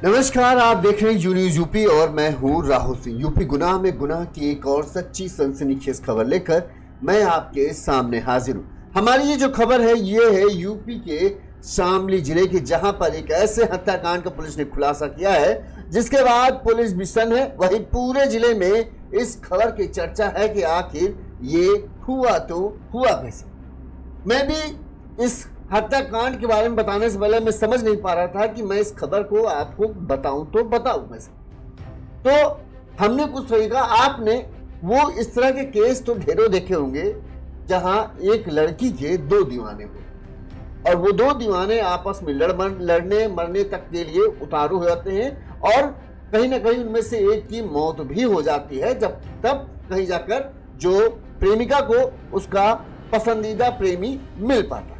नमस्कार, आप देख रहे हैं यू न्यूज़ यूपी और मैं हूं राहुल सिंह। यूपी गुनाह में गुनाह की एक और सच्ची सनसनीखेज खबर लेकर मैं आपके सामने हाजिर हूं। हमारी ये जो खबर है ये है यूपी के शामली जिले की, जहां पर एक ऐसे हत्याकांड का पुलिस ने खुलासा किया है जिसके बाद पुलिस विषम है। वही पूरे जिले में इस खबर की चर्चा है कि आखिर ये हुआ तो हुआ कैसे। मैं भी इस हत्याकांड के बारे में बताने से पहले मैं समझ नहीं पा रहा था कि मैं इस खबर को आपको बताऊं तो बताऊं कैसे। तो हमने कुछ सोचा, आपने वो इस तरह के केस तो ढेरों देखे होंगे जहां एक लड़की के दो दीवाने हुए और वो दो दीवाने आपस में लड़ने मरने तक के लिए उतारू हो जाते हैं और कहीं ना कहीं उनमें से एक की मौत भी हो जाती है, जब तब कहीं जाकर जो प्रेमिका को उसका पसंदीदा प्रेमी मिल पाता है।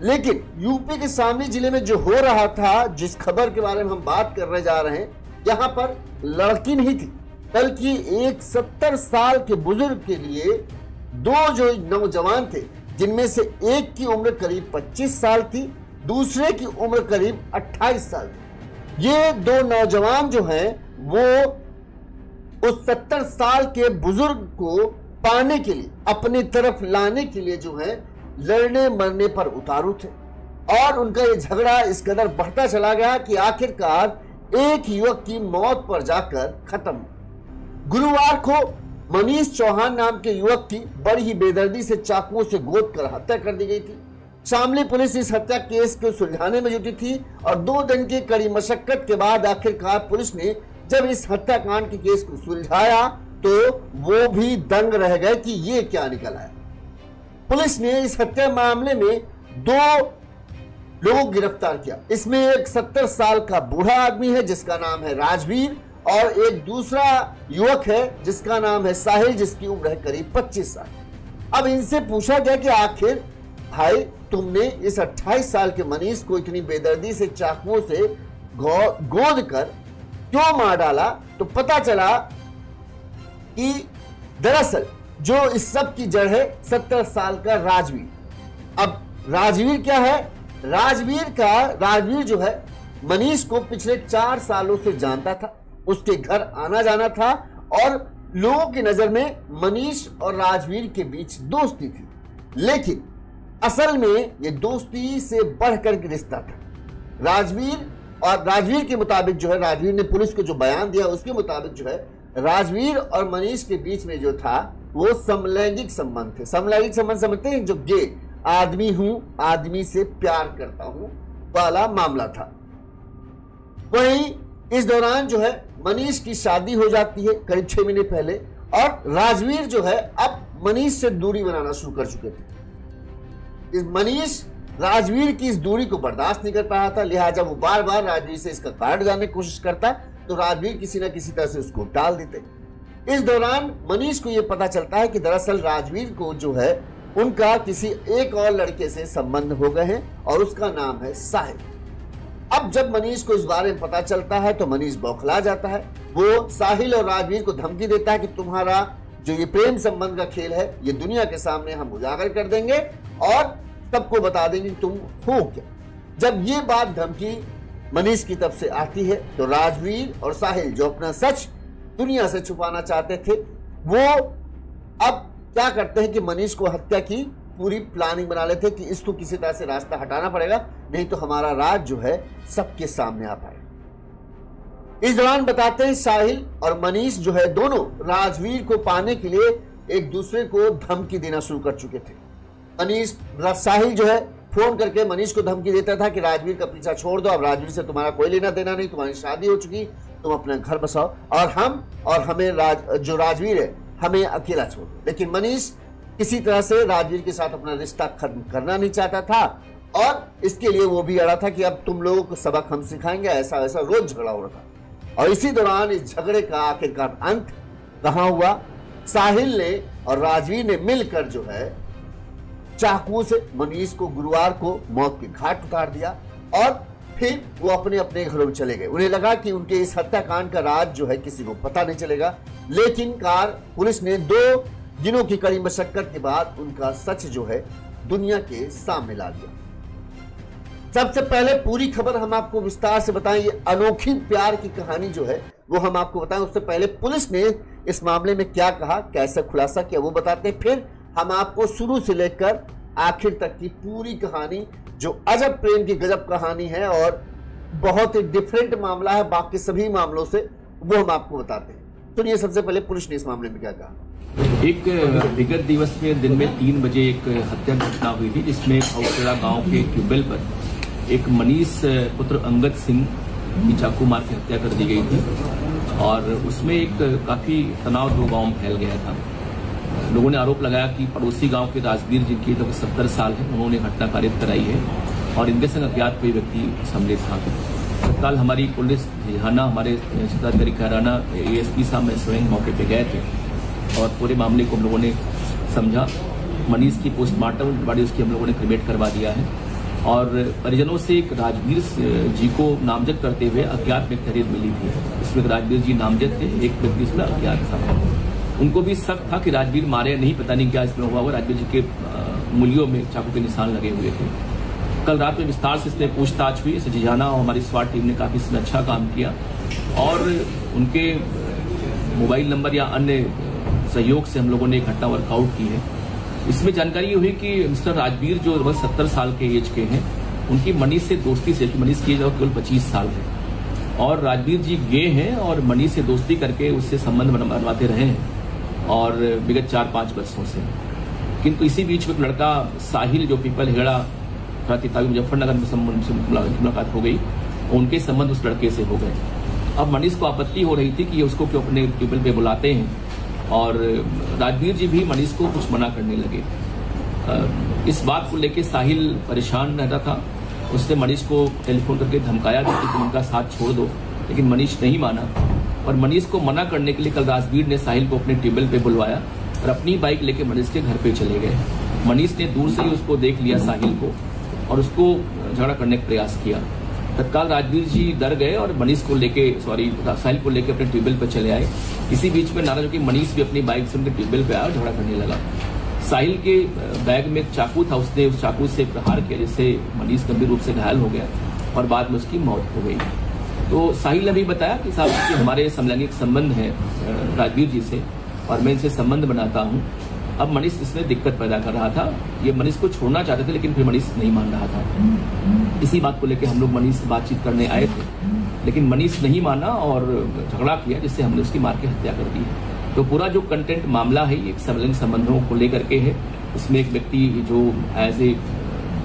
लेकिन यूपी के शामली जिले में जो हो रहा था, जिस खबर के बारे में हम बात करने जा रहे हैं, यहाँ पर लड़की नहीं थी बल्कि एक 70 साल के बुजुर्ग के लिए दो जो नौजवान थे, जिनमें से एक की उम्र करीब 25 साल थी, दूसरे की उम्र करीब 28 साल थी। ये दो नौजवान जो हैं वो उस 70 साल के बुजुर्ग को पाने के लिए, अपनी तरफ लाने के लिए जो है लड़ने मरने पर उतारू थे और उनका ये झगड़ा इस कदर बढ़ता चला गया कि आखिरकार एक युवक की मौत पर जाकर खत्म। गुरुवार को मनीष चौहान नाम के युवक की बड़ी ही बेदर्दी से चाकुओं से गोद कर हत्या कर दी गई थी। शामली पुलिस इस हत्या केस को सुलझाने में जुटी थी और 2 दिन की कड़ी मशक्कत के बाद आखिरकार पुलिस ने जब इस हत्याकांड के केस को सुलझाया तो वो भी दंग रह गए कि ये क्या निकल आया। पुलिस ने इस हत्या मामले में 2 लोगों को गिरफ्तार किया। इसमें एक 70 साल का बूढ़ा आदमी है जिसका नाम है राजवीर और एक दूसरा युवक है जिसका नाम है साहिल, जिसकी उम्र है करीब 25 साल। अब इनसे पूछा गया कि आखिर भाई तुमने इस 28 साल के मनीष को इतनी बेदर्दी से चाकुओं से गोद कर क्यों मार डाला, तो पता चला कि दरअसल जो इस सब की जड़ है 70 साल का राजवीर। अब राजवीर क्या है? राजवीर जो है मनीष को पिछले 4 सालों से जानता था, उसके घर आना जाना था और लोगों की नजर में मनीष और राजवीर के बीच दोस्ती थी। लेकिन असल में ये दोस्ती से बढ़कर के रिश्ता था। राजवीर के मुताबिक जो है, राजवीर ने पुलिस को जो बयान दिया उसके मुताबिक जो है, राजवीर और मनीष के बीच में जो था वो समलैंगिक संबंध थे। समलैंगिक संबंध समझते हैं, जो गे आदमी हूं, आदमी से प्यार करता हूं वाला मामला था। वहीं इस दौरान जो है मनीष की शादी हो जाती है करीब 6 महीने पहले और राजवीर जो है अब मनीष से दूरी बनाना शुरू कर चुके थे। मनीष राजवीर की इस दूरी को बर्दाश्त नहीं कर पा रहा था, लिहाजा वो बार बार राजवीर से इसका कारण जानने की कोशिश करता तो राजवीर किसी ना किसी तरह से उसको टाल देते। इस दौरान मनीष को यह पता चलता है कि दरअसल राजवीर को जो है उनका किसी एक और लड़के से संबंध हो गए हैं और उसका नाम है साहिल। अब जब मनीष को इस बारे में पता चलता है तो मनीष बौखला जाता है। वो साहिल और राजवीर को धमकी देता है कि तुम्हारा जो ये प्रेम संबंध का खेल है ये दुनिया के सामने हम उजागर कर देंगे और सबको बता देंगे तुम हो क्या। जब ये बात धमकी मनीष की तरफ से आती है तो राजवीर और साहिल जो अपना सच दुनिया से छुपाना चाहते थे, वो अब क्या करते हैं कि मनीष को हत्या की पूरी प्लानिंग बना लेते हैं कि इसको किसी तरह से रास्ता हटाना पड़ेगा, नहीं तो हमारा राज जो है सबके सामने आ पाएगा। इस दौरान बताते हैं साहिल और मनीष जो है दोनों राजवीर को पाने के लिए एक दूसरे को धमकी देना शुरू कर चुके थे। साहिल जो है फोन करके मनीष को धमकी देता था कि राजवीर का पीछा छोड़ दो, अब राजवीर से तुम्हारा कोई लेना देना नहीं, तुम्हारी शादी हो चुकी, तुम अपना घर बसाओ और हमें जो राजवीर है हमें अकेला छोड़ दो। लेकिन मनीष किसी तरह से राजवीर के साथ अपना रिश्ता खत्म करना नहीं चाहता था और इसके लिए वो भी अड़ा था कि अब तुम लोगों को सबक हम सिखाएंगे। ऐसा वैसा रोज झगड़ा हो रहा था और इसी दौरान इस झगड़े का आखिरकार अंत कहां हुआ? साहिल ने और राजवीर ने मिलकर जो है चाकुओं से मनीष को गुरुवार को मौत के घाट उतार दिया और फिर वो अपने अपने घरों में चले गए। उन्हें लगा कि उनके इस हत्याकांड का राज जो है किसी को पता नहीं चलेगा, लेकिन पुलिस ने 2 दिनों की कड़ी मशक्कत के बाद उनका सच जो है दुनिया के सामने ला दिया। सबसे पहले पूरी खबर हम आपको विस्तार से बताएं। ये अनोखी प्यार की कहानी जो है वो हम आपको बताएं। उससे पहले पुलिस ने इस मामले में क्या कहा, कैसे खुलासा किया, वो बताते हैं। फिर हम आपको शुरू से लेकर आखिर तक की पूरी कहानी, जो अजब प्रेम की गजब कहानी है और बहुत ही डिफरेंट मामला है बाकी सभी मामलों से, वो हम आपको बताते हैं। सुनिए सबसे पहले पुलिस ने इस मामले में क्या कहा। एक विगत दिवस में दिन में 3 बजे एक हत्या घटना हुई थी, जिसमें खौखेड़ा गांव के ट्यूबवेल पर एक मनीष पुत्र अंगद सिंह की चाकू मार के हत्या कर दी गई थी और उसमें एक काफी तनाव दो गांव में फैल गया था। लोगों ने आरोप लगाया कि पड़ोसी गांव के राजवीर, जिनकी लगभग 70 साल है, उन्होंने घटना कारित कराई है और इनके संग अज्ञात कोई व्यक्ति सम्मिलित था। तत्काल हमारी पुलिस धिहाना, हमारे जिलाधिकारी खैराना, एएसपी साहब में स्वयं मौके पे गए थे और पूरे मामले को हम लोगों ने समझा। मनीष की पोस्टमार्टम बॉडी उसकी हम लोगों ने क्रिमेट करवा दिया है और परिजनों से एक राजवीर जी को नामजद करते हुए अज्ञात में तहरीर मिली थी। इसमें राजवीर जी नामजद थे, एक व्यक्ति इसमें अज्ञात था। उनको भी शक था कि राजवीर मारे नहीं, पता नहीं क्या इसमें हुआ। राजवीर जी के मूलियों में चाकू के निशान लगे हुए थे। कल रात में विस्तार से इसमें पूछताछ हुई। सजीजाना और हमारी स्वाट टीम ने काफी इसमें अच्छा काम किया और उनके मोबाइल नंबर या अन्य सहयोग से हम लोगों ने घटना वर्कआउट की है। इसमें जानकारी हुई कि मिस्टर राजवीर जो लगभग 70 साल के एज के हैं, उनकी मनीष से दोस्ती से, मनीष की एज केवल 25 साल है और राजवीर जी गे हैं और मनीष से दोस्ती करके उससे संबंध बनवाते रहे हैं और विगत 4-5 वर्षों से। किंतु इसी बीच में एक लड़का साहिल, जो पीपल हेड़ा तितावी मुजफ्फरनगर में मुलाकात हो गई, उनके संबंध उस लड़के से हो गए। अब मनीष को आपत्ति हो रही थी कि उसको क्यों अपने टेबल पे बुलाते हैं और राजवीर जी भी मनीष को कुछ मना करने लगे। इस बात को लेकर साहिल परेशान रहता था। उसने मनीष को टेलीफोन करके धमकाया भी कि तुम उनका साथ छोड़ दो, लेकिन मनीष नहीं माना और मनीष को मना करने के लिए कल राजवीर ने साहिल को अपने टेबल पे बुलवाया और अपनी बाइक लेके मनीष के घर पे चले गए। मनीष ने दूर से ही उसको देख लिया साहिल को और उसको झगड़ा करने का प्रयास किया। तत्काल राजवीर जी डर गए और मनीष को लेके साहिल को लेके अपने टेबल पे चले आए। इसी बीच में नाराज होकर मनीष भी अपनी बाइक से उनके टेबल पे आया और झगड़ा करने लगा। साहिल के बैग में एक चाकू था, उसने उस चाकू से प्रहार किया, जिससे मनीष गंभीर रूप से घायल हो गया और बाद में उसकी मौत हो गई। तो साहिल ने भी बताया कि साहब कि हमारे समलैंगिक संबंध है राजवीर जी से और मैं इनसे संबंध बनाता हूँ। अब मनीष इसमें दिक्कत पैदा कर रहा था। ये मनीष को छोड़ना चाहते थे, लेकिन फिर मनीष नहीं मान रहा था। इसी बात को लेकर हम लोग मनीष से बातचीत करने आए थे, लेकिन मनीष नहीं माना और झगड़ा किया, जिससे हमने उसकी मार के हत्या कर दी। तो पूरा जो कंटेंट मामला है, ये समलैंगिक संबंधों को लेकर के है। इसमें एक व्यक्ति जो एज ए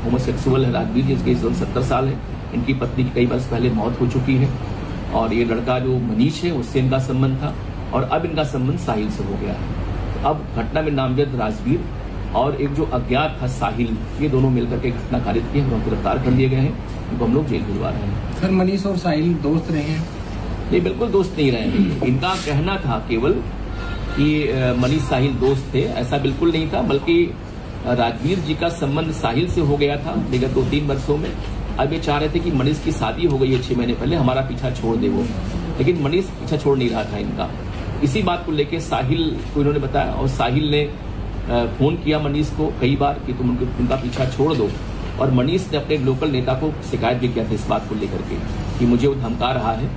होमोसेक्सुअल है, राजवीर जी, जिसके 70 साल है। इनकी पत्नी की कई वर्ष पहले मौत हो चुकी है और ये लड़का जो मनीष है, उससे इनका संबंध था और अब इनका संबंध साहिल से हो गया है। अब घटना में नामजद राजवीर और एक जो अज्ञात था साहिल, ये दोनों मिलकर के घटना कारित की है और उनको गिरफ्तार कर लिए गए हैं। उनको हम लोग जेल भिजवा रहे हैं। सर, मनीष और साहिल दोस्त रहे हैं? नहीं, बिल्कुल दोस्त नहीं रहे हैं। इनका कहना था केवल कि मनीष साहिल दोस्त थे, ऐसा बिल्कुल नहीं था। बल्कि राजवीर जी का संबंध साहिल से हो गया था विगत 2-3 वर्षों में। अब ये चाह रहे थे कि मनीष की शादी हो गई है 6 महीने पहले, हमारा पीछा छोड़ दे वो, लेकिन मनीष पीछा छोड़ नहीं रहा था इनका। इसी बात को लेकर साहिल को इन्होंने बताया और साहिल ने फोन किया मनीष को कई बार कि तुम उनका पीछा छोड़ दो और मनीष ने अपने लोकल नेता को शिकायत भी किया था इस बात को लेकर के कि मुझे वो धमका रहा है।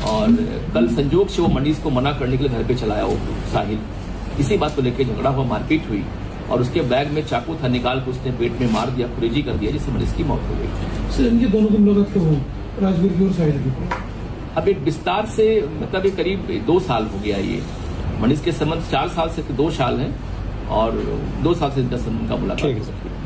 और कल संजोग से वो मनीष को मना करने के लिए घर पे चलाया वो साहिल। इसी बात को लेकर झगड़ा हुआ, मारपीट हुई और उसके बैग में चाकू था, निकाल के उसने पेट में मार दिया, खुरेजी कर दिया, जिससे मनीष की मौत हो गई। सर, इनके दोनों की मुलाकात कब हुई, राजवीर की और साहिल की? अब एक विस्तार से मतलब एक करीब 2 साल हो गया। ये मनीष के संबंध 4 साल से 2 साल हैं और 2 साल से 10 का मुलाकात हो सकती है।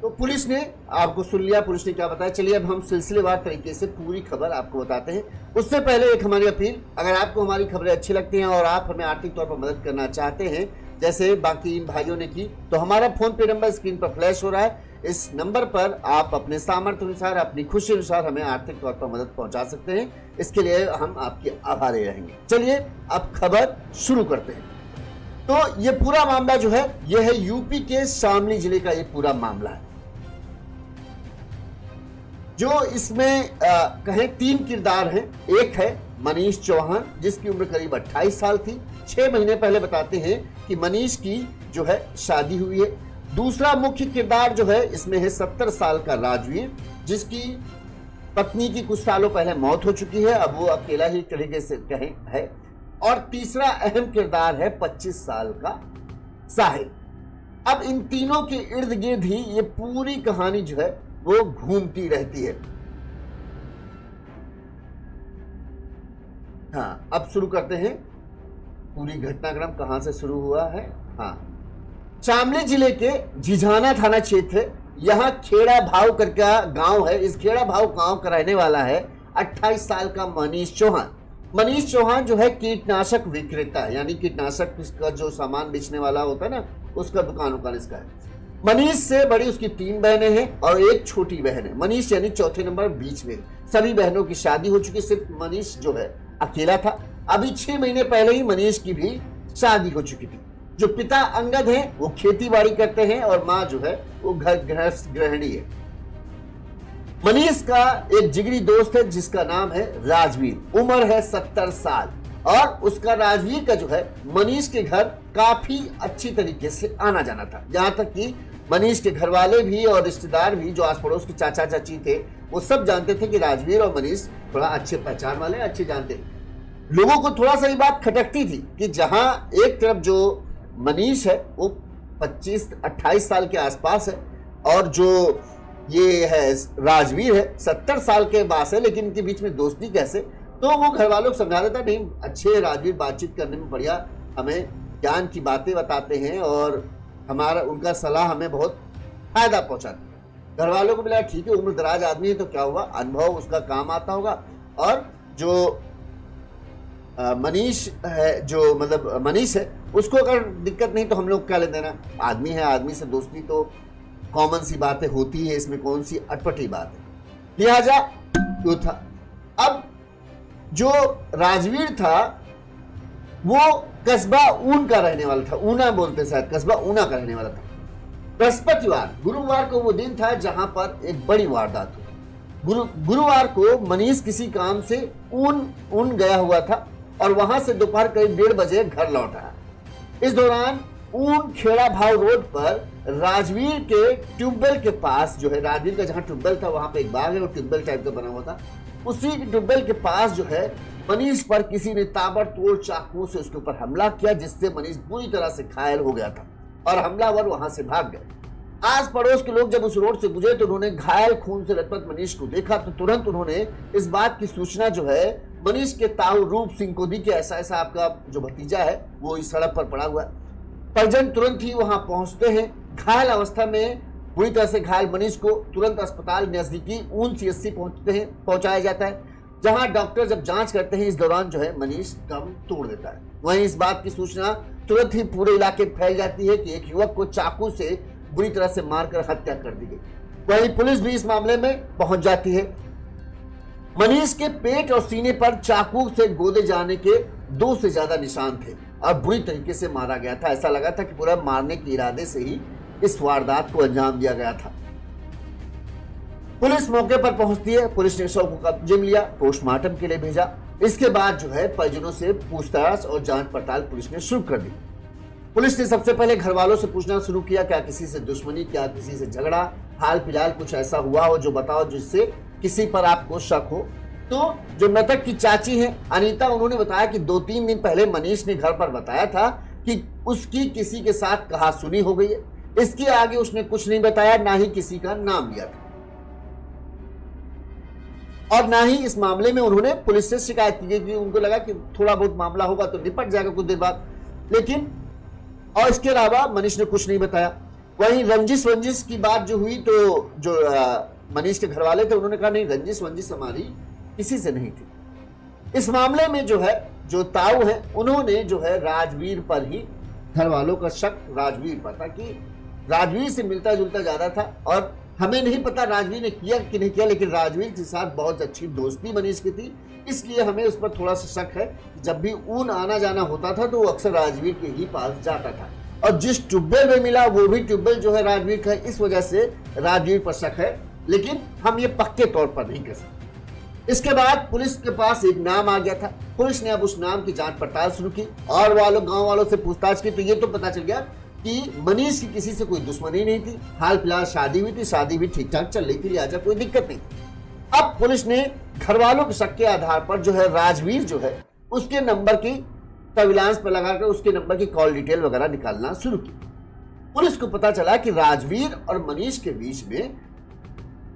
तो पुलिस ने आपको सुन लिया, पुलिस ने क्या बताया। चलिए अब हम सिलसिलेवार तरीके से पूरी खबर आपको बताते हैं। उससे पहले एक हमारी अपील, अगर आपको हमारी खबरें अच्छी लगती हैं और आप हमें आर्थिक तौर पर मदद करना चाहते हैं जैसे बाकी इन भाइयों ने की, तो हमारा फोन पे नंबर स्क्रीन पर फ्लैश हो रहा है। इस नंबर पर आप अपने सामर्थ्य अनुसार, अपनी खुशी अनुसार हमें आर्थिक तौर पर मदद पहुंचा सकते हैं। इसके लिए हम आपके आभारी रहेंगे। चलिए अब खबर शुरू करते हैं। तो ये पूरा मामला जो है, ये है यूपी के शामली जिले का ये पूरा मामला है। जो इसमें कहें 3 किरदार हैं। एक है मनीष चौहान, जिसकी उम्र करीब 28 साल थी। 6 महीने पहले बताते हैं कि मनीष की जो है शादी हुई है दूसरा मुख्य किरदार जो है इसमें है 70 साल का राजवीर, जिसकी पत्नी की कुछ सालों पहले मौत हो चुकी है, अब वो अकेला ही तरीके से कहें है। और तीसरा अहम किरदार है 25 साल का साहिल। अब इन तीनों के इर्द गिर्द ही ये पूरी कहानी जो है वो घूमती रहती है। हाँ, अब शुरू करते हैं। पूरी घटनाक्रम कहां से शुरू हुआ है। हाँ, शामली जिले के झिझाना थाना क्षेत्र, यहाँ खेड़ा भाव करके गांव है। इस खेड़ा भाव गांव का रहने वाला है 28 साल का मनीष चौहान। मनीष चौहान जो है कीटनाशक विक्रेता है, यानी कीटनाशक का जो सामान बेचने वाला होता है ना, उसका दुकान इसका है। मनीष से बड़ी उसकी 3 बहनें हैं और एक छोटी बहन है। मनीष यानी चौथे नंबर बीच में। सभी बहनों की शादी हो चुकी, सिर्फ मनीष जो है अकेला था। अभी 6 महीने पहले ही मनीष की भी शादी हो चुकी थी। जो पिता अंगद हैं वो खेती बाड़ी करते हैं और माँ जो है वो घर गृहिणी है। मनीष का एक जिगरी दोस्त है जिसका नाम है राजवीर, उम्र है 70 साल। और उसका राजवीर का जो है मनीष के घर काफी अच्छी तरीके से आना जाना था। यहाँ तक कि मनीष के घर वाले भी और रिश्तेदार भी, जो आस पड़ोस के चाचा चाची थे, वो सब जानते थे कि राजवीर और मनीष थोड़ा अच्छे पहचान वाले, अच्छे जानते। लोगों को थोड़ा सा ये बात खटकती थी कि जहां एक तरफ जो मनीष है वो 25-28 साल के आसपास है और जो ये है राजवीर है 70 साल के पास है, लेकिन इनके बीच में दोस्ती कैसे? तो वो घर वालों को समझा देता, नहीं अच्छे राजवीर बातचीत करने में बढ़िया, हमें ज्ञान की बातें बताते हैं और हमारा उनका सलाह हमें बहुत फायदा पहुंचाती। घर वालों को मिला ठीक है, उम्र दराज आदमी है तो क्या हुआ, अनुभव उसका काम आता होगा। और जो मनीष है, जो मतलब मनीष है, उसको अगर दिक्कत नहीं तो हम लोग क्या ले देना, आदमी है, आदमी से दोस्ती तो कॉमन सी बातें होती है, इसमें कौन सी अटपटी बात है। लिहाजा जो था, अब जो राजवीर था वो कस्बा ऊन का रहने वाला था, ऊना बोलते शायद, कस्बा ऊना का रहने वाला था। बृहस्पतिवार गुरुवार को वो दिन था जहां पर एक बड़ी वारदात हुई। गुरुवार को मनीष किसी काम से ऊन गया हुआ था और वहां से दोपहर करीब 1:30 बजे घर लौट आया। इस दौरान ऊन खेड़ा भाव रोड पर राजवीर के ट्यूबवेल के पास जो है, राजवीर का जहां ट्यूबवेल था वहां पे एक बाग है और ट्यूबवेल टाइप का बना हुआ था, उसी ट्यूबवेल के पास जो है मनीष पर किसी ने ताबड़तोड़ चाकू से उसके ऊपर हमला किया, जिससे मनीष बुरी तरह से घायल हो गया था और हमलावर वहां से भाग गए। आस पड़ोस के लोग जब उस रोड से गुजरे तो उन्होंने घायल खून से लथपथ मनीष को देखा तो तुरंत उन्होंने इस बात की सूचना जो है मनीष के ताऊ रूप सिंह को दी कि ऐसा ऐसा आपका जो भतीजा है वो इस सड़क पर पड़ा हुआ है। परिजन तुरंत ही वहां पहुंचते हैं। घायल अवस्था में बुरी तरह से घायल मनीष को तुरंत अस्पताल नजदीकी ऊन CSC पहुंचाया जाता है, जहां डॉक्टर जब जांच करते हैं इस दौरान जो है मनीष दम तोड़ देता है। वहीं इस बात की सूचना तुरंत ही पूरे इलाके में फैल जाती है कि एक युवक को चाकू से बुरी तरह से मारकर हत्या कर दी गई। वहीं पुलिस भी इस मामले में पहुंच जाती है। मनीष के पेट और सीने पर चाकू से गोदे जाने के 2 से ज्यादा निशान थे और बुरी तरीके से मारा गया था। ऐसा लगा था कि पूरा मारने के इरादे से ही इस वारदात को अंजाम दिया गया था। पुलिस मौके पर पहुंचती है। पुलिस ने शव को कब्जे में लिया, पोस्टमार्टम के लिए भेजा। इसके बाद जो है परिजनों से पूछताछ और जांच पड़ताल पुलिस ने शुरू कर दी। पुलिस ने सबसे पहले घर वालों से पूछना शुरू किया, क्या किसी से दुश्मनी, क्या किसी से झगड़ा, हाल फिलहाल कुछ ऐसा हुआ हो जो बताओ जिससे किसी पर आपको शक हो। तो जो मृतक की चाची है अनीता, उन्होंने बताया कि 2-3 दिन पहले मनीष ने घर पर बताया था कि उसकी किसी के साथ कहासुनी हो गई है। इसके आगे उसने कुछ नहीं बताया, ना ही किसी का नाम लिया था और ना ही इस मामले में उन्होंने पुलिस से शिकायत की कि उनको लगा कि थोड़ा बहुत मामला होगा तो निपट जाएगा कुछ देर बाद, लेकिन और इसके अलावा मनीष ने कुछ नहीं बताया। वहीं रंजिश की बात जो हुई तो जो मनीष के घर वाले थे उन्होंने कहा नहीं, रंजिश हमारी किसी से नहीं थी। इस मामले में जो है जो ताऊ है उन्होंने जो है राजवीर पर ही, घर वालों का शक राजवीर पर था कि राजवीर से मिलता जुलता ज्यादा था और हमें नहीं पता राजवीर ने किया कि नहीं किया, लेकिन राजवीर के साथ बहुत अच्छी दोस्ती मनीष की थी, इसलिए हमें उस पर थोड़ा सा शक है। जब भी ऊन आना जाना होता था तो वो अक्सर राजवीर के ही पास जाता था और जिस ट्यूबवेल में मिला वो भी ट्यूबवेल जो है राजवीर का है, इस वजह से राजवीर पर शक है, लेकिन हम ये पक्के तौर पर नहीं कर सकते। इसके बाद पुलिस के पास एक नाम आ गया था। पुलिस ने अब उस नाम की जांच पड़ताल शुरू की और गांव वालों से पूछताछ की तो ये तो पता चल गया कि मनीष की किसी से कोई दुश्मनी नहीं थी, हाल फिलहाल शादी हुई थी, शादी भी ठीक ठाक चल रही थी, लिहाजा कोई दिक्कत नहीं थी। अब पुलिस ने घर वालों के शक के आधार पर जो है राजवीर जो है उसके नंबर की सर्विलांस पर लगाकर उसके नंबर की कॉल डिटेल वगैरह निकालना शुरू की। पुलिस को पता चला कि राजवीर और मनीष के बीच में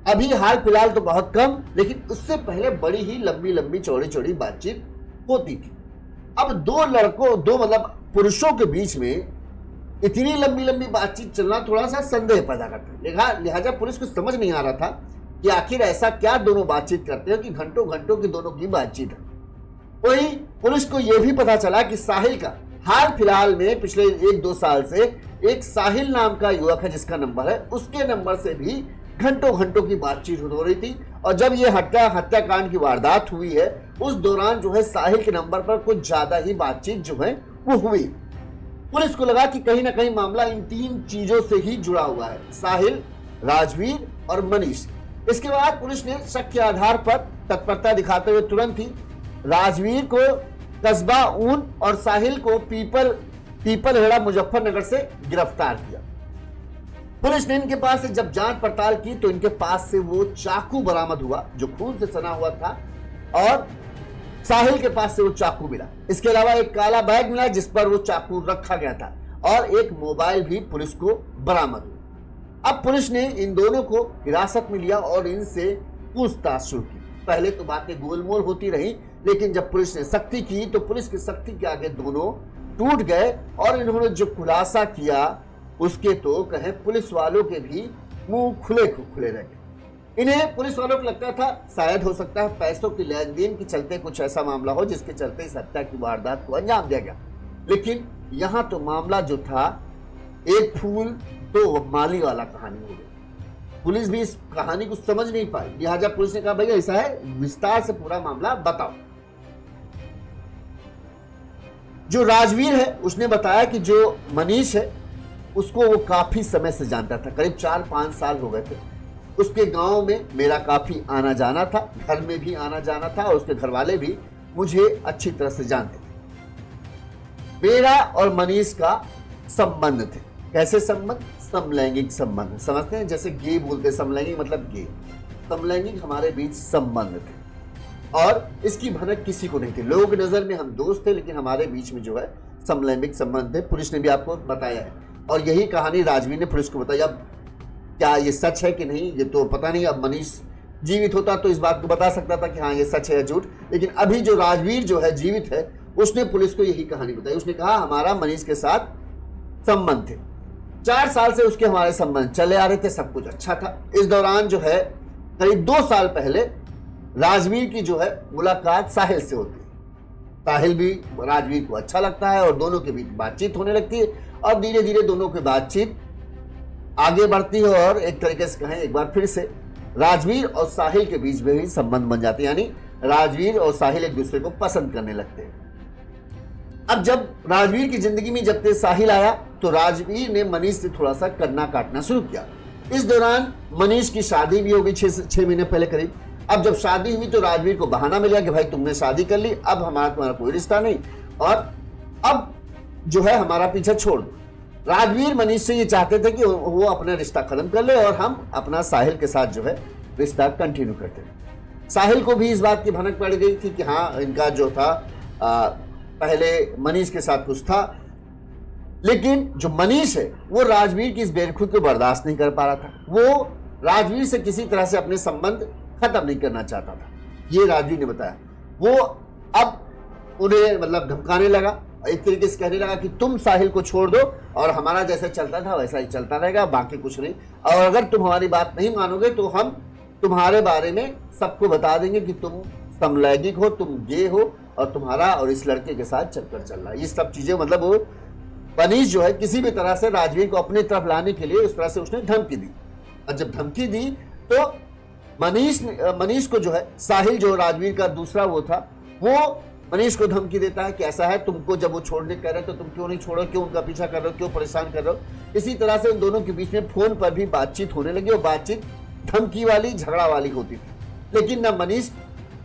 अभी हाल फिलहाल तो बहुत कम, लेकिन उससे पहले बड़ी ही लंबी लंबी चौड़ी चौड़ी बातचीत होती थी। अब दो मतलब पुरुषों के बीच में इतनी लंबी लंबी बातचीत चलना थोड़ा सा संदेह पैदा करता है। लिहाजा पुलिस को समझ नहीं आ रहा था कि आखिर ऐसा क्या दोनों बातचीत करते हैं कि घंटों घंटों की दोनों की बातचीत है। वही पुलिस को यह भी पता चला कि साहिल का हाल फिलहाल में पिछले 1-2 साल से एक साहिल नाम का युवक है जिसका नंबर है, उसके नंबर से भी घंटों घंटों की बातचीत हो रही थी। और जब ये हत्याकांड की वारदात हुई है उस दौरान जो है साहिल के नंबर पर कुछ ज्यादा ही बातचीत जो है वो हुई। पुलिस को लगा कि कहीं ना कहीं मामला इन 3 चीजों से ही जुड़ा हुआ है, साहिल, राजवीर और मनीष। इसके बाद पुलिस ने शक के आधार पर तत्परता दिखाते हुए तुरंत ही राजवीर को कस्बा ऊन और साहिल को पीपलहेड़ा मुजफ्फरनगर से गिरफ्तार किया। पुलिस ने इनके पास से जब जांच पड़ताल की तो इनके पास से वो चाकू बरामद हुआ जो खून से सना हुआ था और साहिल के पास से वो चाकू मिला। इसके अलावा एक काला बैग मिला जिस पर वो चाकू रखा गया था और एक मोबाइल भी पुलिस को बरामद हुआ। अब पुलिस ने इन दोनों को हिरासत में लिया और इनसे पूछताछ शुरू की। पहले तो बातें गोलमोल होती रही, लेकिन जब पुलिस ने सख्ती की तो पुलिस की सख्ती के आगे दोनों टूट गए और इन्होंने जो खुलासा किया उसके तो कहें पुलिस वालों के भी मुंह खुले रह गए। इन्हें पुलिस वालों को लगता था शायद हो सकता है पैसों की लेन देन के चलते कुछ ऐसा मामला हो जिसके चलते इस हत्या की वारदात को अंजाम दिया गया। लेकिन यहां तो मामला जो था एक फूल तो माली वाला कहानी हो गई। पुलिस भी इस कहानी को समझ नहीं पाई, लिहाजा पुलिस ने कहा भैया ऐसा है, विस्तार से पूरा मामला बताओ। जो राजवीर है उसने बताया कि जो मनीष है उसको वो काफी समय से जानता था, करीब 4-5 साल हो गए थे। उसके गांव में मेरा काफी आना जाना था, घर में भी आना जाना था और उसके घर वाले भी मुझे अच्छी तरह से जानते थे। मेरा और मनीष का संबंध थे। कैसे संबंध? समलैंगिक संबंध। समझते हैं, जैसे गे बोलते, समलैंगिक मतलब गे, समलैंगिक हमारे बीच संबंध थे और इसकी भनक किसी को नहीं थी। लोगों की नजर में हम दोस्त थे लेकिन हमारे बीच में जो है समलैंगिक संबंध थे। पुलिस ने भी आपको बताया है और यही कहानी राजवीर ने पुलिस को बताई। अब क्या ये सच है कि नहीं ये तो पता नहीं। अब मनीष जीवित होता तो इस बात को बता सकता था कि हाँ ये सच है या झूठ, लेकिन अभी जो राजवीर जो है जीवित है उसने पुलिस को यही कहानी बताई। उसने कहा हमारा मनीष के साथ संबंध थे, 4 साल से उसके हमारे संबंध चले आ रहे थे, सब कुछ अच्छा था। इस दौरान जो है करीब 2 साल पहले राजवीर की जो है मुलाकात साहिल से होती है। साहिल भी राजवीर को अच्छा लगता है और दोनों के बीच बातचीत होने लगती है और धीरे धीरे दोनों की बातचीत आगे बढ़ती है और एक तरीके से कहें एक बार फिर से राजवीर और साहिल के बीच में भी संबंध बन जाते हैं, यानी राजवीर और साहिल एक दूसरे को पसंद करने लगते हैं। अब जब राजवीर की जिंदगी में जब से साहिल आया तो राजवीर ने मनीष से थोड़ा सा करना काटना शुरू किया। इस दौरान मनीष की शादी भी हो गई 6 महीने पहले करीब। अब जब शादी हुई तो राजवीर को बहाना मिल गया कि भाई तुमने शादी कर ली, अब हमारा तुम्हारा कोई रिश्ता नहीं और अब जो है हमारा पीछा छोड़ दो। राजवीर मनीष से ये चाहते थे कि वो अपना रिश्ता खत्म कर ले और हम अपना साहिल के साथ जो है रिश्ता कंटिन्यू करते हैं। साहिल को भी इस बात की भनक पड़ गई थी कि हाँ इनका जो था पहले मनीष के साथ कुछ था, लेकिन जो मनीष है वो राजवीर की इस बेरखुद को बर्दाश्त नहीं कर पा रहा था। वो राजवीर से किसी तरह से अपने संबंध खत्म नहीं करना चाहता था, ये राजवीर ने बताया। वो अब उन्हें मतलब धमकाने लगा, एक तरीके से कहने लगा कि तुम साहिल को छोड़ दो और हमारा जैसा चलता था वैसा ही चलता रहेगा, बाकी कुछ नहीं, और अगर तुम हमारी बात नहीं मानोगे तो हम तुम्हारे बारे में सबको बता देंगे कि तुम समलैंगिक हो, तुम गे हो और तुम्हारा और इस लड़के के साथ चक्कर चल रहा है। ये सब चीजें मतलब वो मनीष जो है किसी भी तरह से राजवीर को अपनी तरफ लाने के लिए उस तरह से उसने धमकी दी। और जब धमकी दी तो मनीष को जो है साहिल जो राजवीर का दूसरा वो था वो मनीष को धमकी देता है कि ऐसा है तुमको जब वो छोड़ने कह रहे तो तुम क्यों नहीं छोड़ो, क्यों उनका पीछा कर रहे हो, क्यों परेशान कर रहे हो। इसी तरह से उन दोनों के बीच में फोन पर भी बातचीत होने लगी और बातचीत धमकी वाली झगड़ा वाली होती थी, लेकिन ना मनीष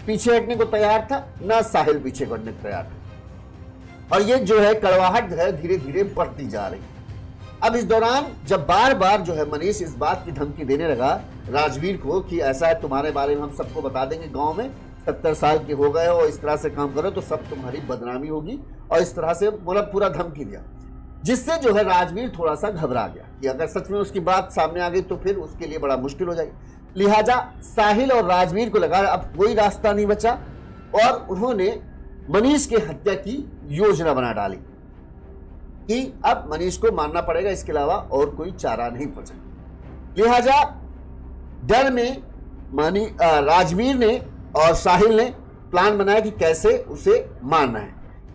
पीछे हटने को तैयार था ना साहिल पीछे हटने को तैयार था। और ये जो है कड़वाहट है धीरे धीरे बढ़ती जा रही। अब इस दौरान जब बार बार जो है मनीष इस बात की धमकी देने लगा राजवीर को कि ऐसा है, तुम्हारे बारे में हम सबको बता देंगे, गांव में 70 साल के हो गए हो, इस तरह से काम करो तो सब तुम्हारी बदनामी होगी, और इस तरह से मतलब पूरा धमकी दिया, जिससे जो है राजवीर थोड़ा सा घबरा गया कि अगर सच में उसकी बात सामने आ गई तो फिर उसके लिए बड़ा मुश्किल हो जाएगी। लिहाजा साहिल और राजवीर को लगा अब कोई रास्ता नहीं बचा और उन्होंने मनीष की हत्या की योजना बना डाली कि अब मनीष को मारना पड़ेगा, इसके अलावा और कोई चारा नहीं बचा। लिहाजा डर में राजवीर ने और साहिल ने प्लान बनाया कि कैसे उसे मारना है।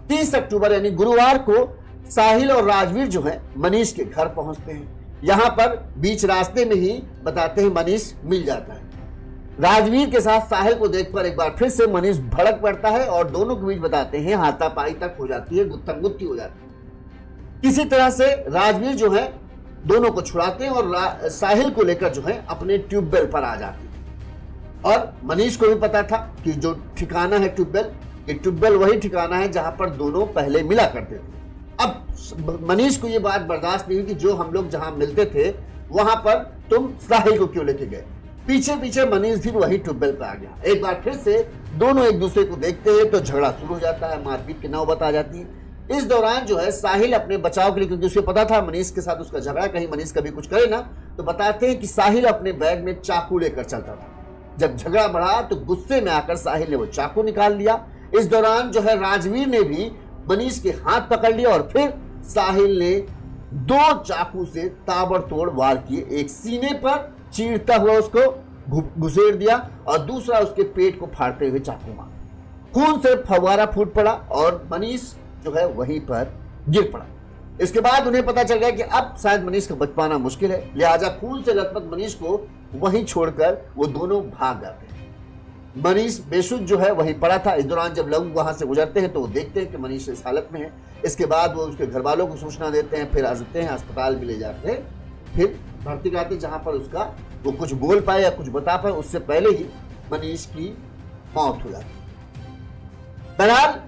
30 अक्टूबर यानी गुरुवार को साहिल और राजवीर जो है मनीष के घर पहुंचते हैं। यहां पर बीच रास्ते में ही बताते हैं मनीष मिल जाता है। राजवीर के साथ साहिल को देखकर एक बार फिर से मनीष भड़क पड़ता है और दोनों के बीच बताते हैं हाथापाई तक हो जाती है, गुत्थागुत्थी हो जाती है। किसी तरह से राजवीर जो है दोनों को छुड़ाते हैं और साहिल को लेकर जो है अपने ट्यूबवेल पर आ जाते हैं। और मनीष को भी पता था कि जो ठिकाना है ट्यूबवेल, ये ट्यूबवेल वही ठिकाना है जहां पर दोनों पहले मिला करते थे। अब मनीष को ये बात बर्दाश्त नहीं हुई कि जो हम लोग जहां मिलते थे वहां पर तुम साहिल को क्यों लेके गए। पीछे पीछे मनीष भी वही ट्यूबवेल पर आ गया। एक बार फिर से दोनों एक दूसरे को देखते हैं तो झगड़ा शुरू हो जाता है, मारपीट की नौबत आ जाती है। इस दौरान जो है साहिल अपने बचाव के लिए, क्योंकि उसे पता था मनीष के साथ उसका झगड़ा, कहीं मनीष कभी कुछ करे ना, तो बताते हैं कि साहिल अपने बैग में चाकू लेकर चलता था। जब झगड़ा बढ़ा तो गुस्से में आकर साहिल ने वो चाकू निकाल लिया। इस दौरान जो है राजवीर ने भी मनीष के हाथ पकड़ लिया और फिर साहिल ने 2 चाकू से ताबड़तोड़ वार किए। एक सीने पर चीरता हुआ उसको घुसेड़ दिया और दूसरा उसके पेट को फाड़ते हुए चाकू मारा। खून से फव्वारा फूट पड़ा और मनीष जो है वहीं पर गिर पड़ा। इसके बाद उन्हें पता चल गया कि अब शायद मनीष को बच पाना मुश्किल है। लिहाजा खून से लथपथ मनीष को वहीं छोड़कर वो दोनों भाग जाते हैं। मनीष बेसुध जो है वहीं पड़ा था। इस दौरान जब लोग वहां से गुजरते हैं तो वो देखते हैं कि मनीष इस हालत में है। इसके बाद वो उसके घर वालों को सूचना देते हैं, फिर आते हैं अस्पताल भी ले जाते हैं, फिर भर्ती कराते हैं जहां पर उसका वो कुछ बोल पाए या कुछ बता पाए, उससे पहले ही मनीष की मौत हो जाती है। बहरहाल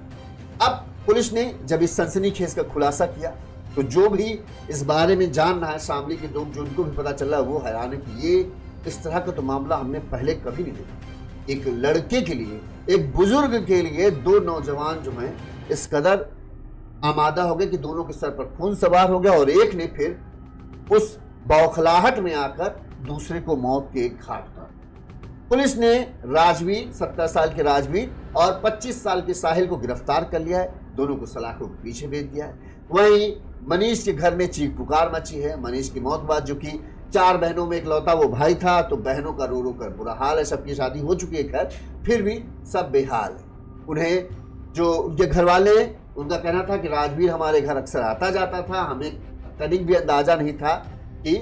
अब पुलिस ने जब इस सनसनीखेज का खुलासा किया तो जो भी इस बारे में जान रहा है, शामली के लोग जो उनको भी पता चला, वो हैरान है कि ये इस तरह का तो मामला हमने पहले कभी नहीं देखा। एक लड़के के लिए, एक बुजुर्ग के लिए 2 नौजवान जो हैं इस कदर आमादा हो गए कि दोनों के सर पर खून सवार हो गया और एक ने फिर उस बौखलाहट में आकर दूसरे को मौत के घाट उतारा। पुलिस ने राजवीर, 70 साल के राजवीर और 25 साल के साहिल को गिरफ्तार कर लिया है। दोनों को सलाखों के पीछे भेज दिया है। वहीं मनीष के घर में चीख पुकार मची है। मनीष की मौत के बाद, जो कि 4 बहनों में इकलौता वो भाई था, तो बहनों का रो रो कर बुरा हाल है। सबकी शादी हो चुकी है, खैर फिर भी सब बेहाल है। उन्हें जो उनके घर वाले, उनका कहना था कि राजवीर हमारे घर अक्सर आता जाता था, हमें तनिक भी अंदाजा नहीं था कि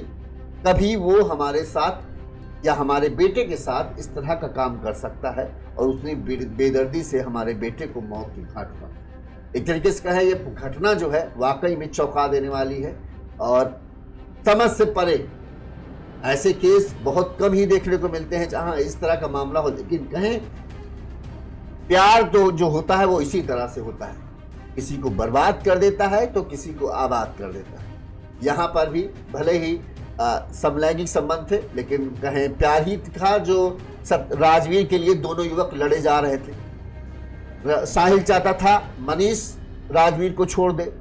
कभी वो हमारे साथ या हमारे बेटे के साथ इस तरह का काम कर सकता है, और उसने बेदर्दी से हमारे बेटे को मौत की घाट उतारा। एक तरीके से कहा, ये घटना जो है वाकई में चौंका देने वाली है और समझ से परे। ऐसे केस बहुत कम ही देखने को मिलते हैं जहां इस तरह का मामला हो, लेकिन कहें प्यार तो जो होता है वो इसी तरह से होता है, किसी को बर्बाद कर देता है तो किसी को आबाद कर देता है। यहाँ पर भी भले ही समलैंगिक संबंध थे, लेकिन कहें प्यार ही था जो सब राजवीर के लिए दोनों युवक लड़े जा रहे थे। साहिल चाहता था मनीष राजवीर को छोड़ दे,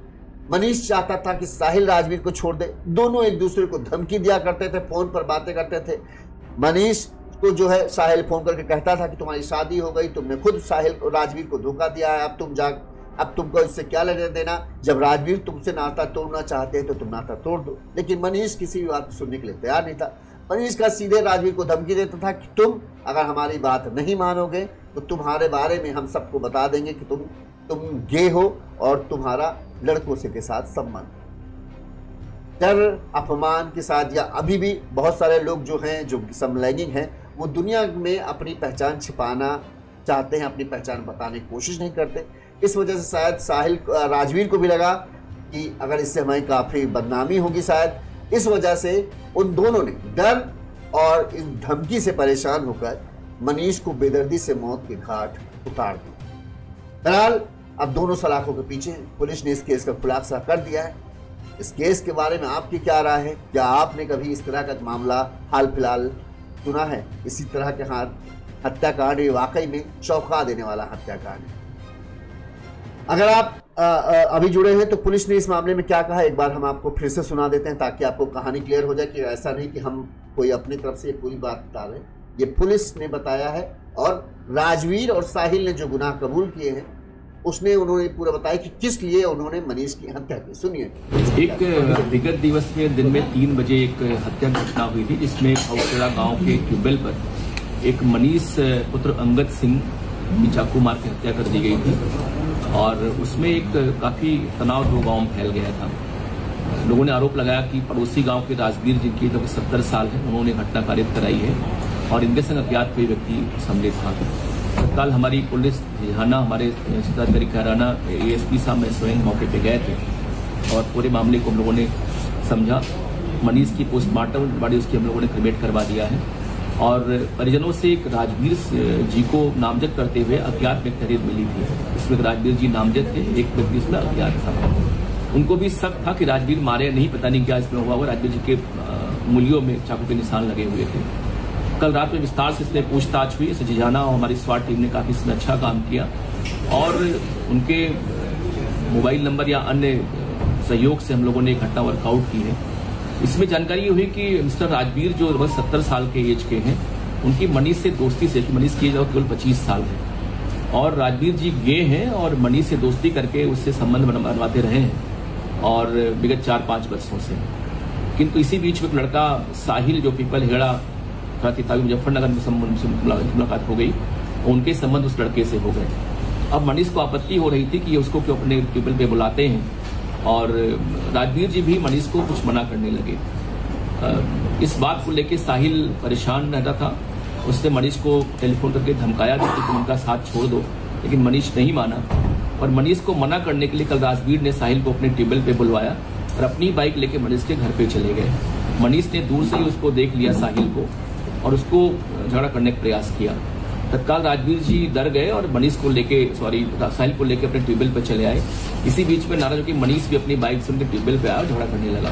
मनीष चाहता था कि साहिल राजवीर को छोड़ दे। दोनों एक दूसरे को धमकी दिया करते थे, फोन पर बातें करते थे। मनीष को जो है साहिल फोन करके कहता था कि तुम्हारी शादी हो गई, तुमने खुद साहिल और राजवीर को धोखा दिया है, अब तुमको इससे क्या लेना देना, जब राजवीर तुमसे नाता तोड़ना चाहते हैं तो तुम नाता तोड़ दो। लेकिन मनीष किसी भी बात सुनने के लिए तैयार नहीं था। मनीष का सीधे राजवीर को धमकी देता था कि तुम अगर हमारी बात नहीं मानोगे तो तुम्हारे बारे में हम सबको बता देंगे कि तुम गे हो और तुम्हारा लड़कों से के साथ संबंध। डर, अपमान के साथ, या अभी भी बहुत सारे लोग जो हैं जो समलैंगिक हैं वो दुनिया में अपनी पहचान छिपाना चाहते हैं, अपनी पहचान बताने की कोशिश नहीं करते। इस वजह से शायद राजवीर को भी लगा कि अगर इससे हमारी काफ़ी बदनामी होगी, शायद इस वजह से उन दोनों ने डर और इस धमकी से परेशान होकर मनीष को बेदर्दी से मौत के घाट उतार दिया। बहरहाल अब दोनों सलाखों के पीछे हैं। पुलिस ने इस केस का खुलासा कर दिया है। इस केस के बारे में आपकी क्या राय है? क्या आपने कभी इस तरह का मामला हाल फिलहाल सुना है? इसी तरह के हत्याकांड ये वाकई में चौंका देने वाला हत्याकांड है। अगर आप अभी जुड़े हैं तो पुलिस ने इस मामले में क्या कहा एक बार हम आपको फिर से सुना देते हैं ताकि आपको कहानी क्लियर हो जाए कि ऐसा नहीं कि हम कोई अपनी तरफ से पूरी बात बता रहे हैं। ये पुलिस ने बताया है और राजवीर और साहिल ने जो गुनाह कबूल किए हैं उन्होंने पूरा बताया कि किस लिए उन्होंने मनीष की हत्या की। सुनिए। एक विगत दिवस के दिन में 3 बजे एक हत्या घटना हुई थी जिसमें खौसड़ा गांव के ट्यूबवेल पर एक मनीष पुत्र अंगद सिंह की चाकू मार के हत्या कर दी गई थी और उसमें एक काफी तनाव जो गांव में फैल गया था। लोगों ने आरोप लगाया कि पड़ोसी गांव के राजवीर जिनकी जो 70 साल है उन्होंने घटना कारित कराई है और इनके संग अज्ञात कोई व्यक्ति सम्मिलित था। तत्काल हमारी पुलिस जिहाना हमारे जिलाधिकारी खैराना ASP साहब में स्वयं मौके पे गए थे और पूरे मामले को हम लोगों ने समझा। मनीष की पोस्टमार्टम बॉडी उसकी हम लोगों ने क्रिमेट करवा दिया है और परिजनों से एक राजवीर जी को नामजद करते हुए अज्ञात में तहरीर मिली थी। इसमें राजवीर जी नामजद थे, एक व्यक्ति उसमें अज्ञात था। उनको भी शक था कि राजवीर मारे नहीं, पता नहीं क्या इसमें हुआ। राजवीर जी के मूलियों में चाकू के निशान लगे हुए थे। कल रात में विस्तार से इसमें पूछताछ हुई। इसे जिजाना और हमारी स्वाट टीम ने काफी इसमें अच्छा काम किया और उनके मोबाइल नंबर या अन्य सहयोग से हम लोगों ने घटना वर्कआउट की है। इसमें जानकारी हुई कि मिस्टर राजवीर जो लगभग 70 साल के एज के हैं, उनकी मनीष से दोस्ती से, मनीष की एज केवल 25 साल है और राजवीर जी गे हैं और मनीष से दोस्ती करके उससे संबंध बनवाते रहे हैं और विगत 4-5 वर्षों से। किंतु इसी बीच में एक लड़का साहिल जो पीपल हेड़ा मुजफ्फरनगर में मुलाकात हो गई, उनके संबंध उस लड़के से हो गए। अब मनीष को आपत्ति हो रही थी कि उसको क्यों अपने ट्यूबवेल पे बुलाते हैं और राजवीर जी भी मनीष को कुछ मना करने लगे। इस बात को लेकर साहिल परेशान रहता था। उसने मनीष को टेलीफोन करके धमकाया कि तुम उनका साथ छोड़ दो, लेकिन मनीष नहीं माना और मनीष को मना करने के लिए कल राजवीर ने साहिल को अपने ट्यूबवेल पे बुलवाया और अपनी बाइक लेके मनीष के घर पे चले गए। मनीष ने दूर से ही उसको देख लिया साहिल को और उसको झगड़ा करने का प्रयास किया। तत्काल राजवीर जी डर गए और मनीष को लेके साहिल को लेके अपने ट्यूबवेल पर चले आए। इसी बीच में नाराज होकर मनीष भी अपनी बाइक से उनके ट्यूबवेल पे आया और झगड़ा करने लगा।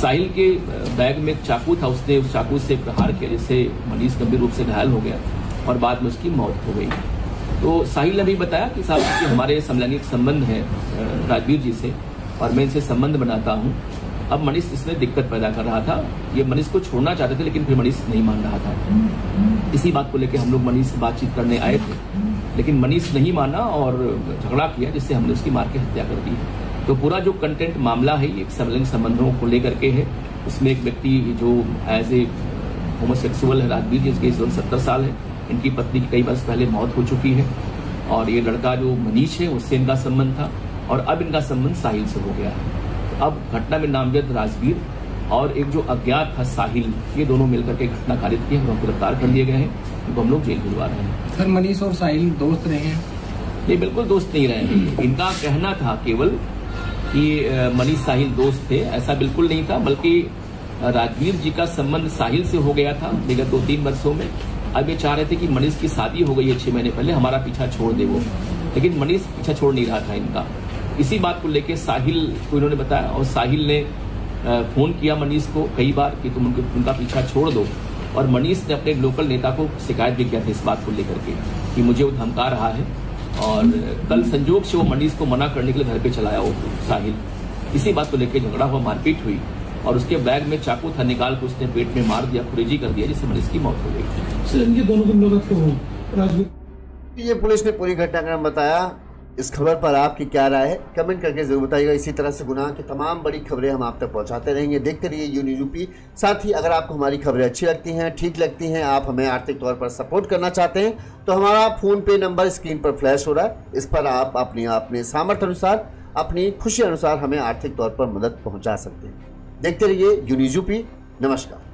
साहिल के बैग में एक चाकू था, उसने उस चाकू से प्रहार किया जिससे मनीष गंभीर रूप से घायल हो गया और बाद में उसकी मौत हो गई। तो साहिल ने भी बताया कि साहब कि हमारे समलैंगिक संबंध है राजवीर जी से और मैं इनसे संबंध बनाता हूँ। अब मनीष इसमें दिक्कत पैदा कर रहा था। ये मनीष को छोड़ना चाहते थे लेकिन फिर मनीष नहीं मान रहा था। इसी बात को लेकर हम लोग मनीष से बातचीत करने आए थे लेकिन मनीष नहीं माना और झगड़ा किया जिससे हमने उसकी मार के हत्या कर दी। तो पूरा जो कंटेंट मामला है ये समलैंगिक संबंधों को लेकर के है। उसमें एक व्यक्ति जो एज ए होमोसेक्सुअल है राजवीर जिसकी एज 70 साल है। इनकी पत्नी की कई वर्ष पहले मौत हो चुकी है और ये लड़का जो मनीष है उससे इनका संबंध था और अब इनका संबंध साहिल से हो गया है। अब घटना में नामजद राजवीर और एक जो अज्ञात था साहिल, ये दोनों मिलकर के घटना कारित की है और गिरफ्तार कर लिए गए हैं। तो हम लोग जेल भिजवा रहे हैं। सर मनीष और साहिल दोस्त रहे हैं? ये बिल्कुल दोस्त नहीं रहे हैं। इनका कहना था केवल कि मनीष साहिल दोस्त थे, ऐसा बिल्कुल नहीं था। बल्कि राजवीर जी का संबंध साहिल से हो गया था विगत 2-3 वर्षों में। अब ये चाह रहे थे कि मनीष की शादी हो गई है 6 महीने पहले, हमारा पीछा छोड़ दे वो, लेकिन मनीष पीछा छोड़ नहीं रहा था इनका। इसी बात को लेकर साहिल को इन्होंने बताया और साहिल ने फोन किया मनीष को कई बार कि तुम उनका पीछा छोड़ दो और मनीष ने अपने लोकल नेता को शिकायत भी किया था इस बात को लेकर के कि मुझे वो धमका रहा है और कल संजोग से वो मनीष को मना करने के लिए घर पे चलाया वो साहिल। इसी बात को लेकर झगड़ा हुआ, मारपीट हुई और उसके बैग में चाकू था, निकाल के उसने पेट में मार दिया, खुरेजी कर दिया जिससे मनीष की मौत हो गई। सर इनके दोनों की मुलाकात कब हुई? राजवीर ये पुलिस ने पूरी घटनाक्रम बताया। इस खबर पर आपकी क्या राय है कमेंट करके जरूर बताइएगा। इसी तरह से गुनाह की तमाम बड़ी खबरें हम आप तक पहुंचाते रहेंगे। देखते रहिए यूनिवर्स यूपी। साथ ही अगर आपको हमारी खबरें अच्छी लगती हैं, ठीक लगती हैं, आप हमें आर्थिक तौर पर सपोर्ट करना चाहते हैं तो हमारा फोन पे नंबर स्क्रीन पर फ्लैश हो रहा है। इस पर आप अपने सामर्थ्य अनुसार, अपनी खुशी अनुसार हमें आर्थिक तौर पर मदद पहुंचा सकते हैं। देखते रहिए यूनिवर्स यूपी। नमस्कार।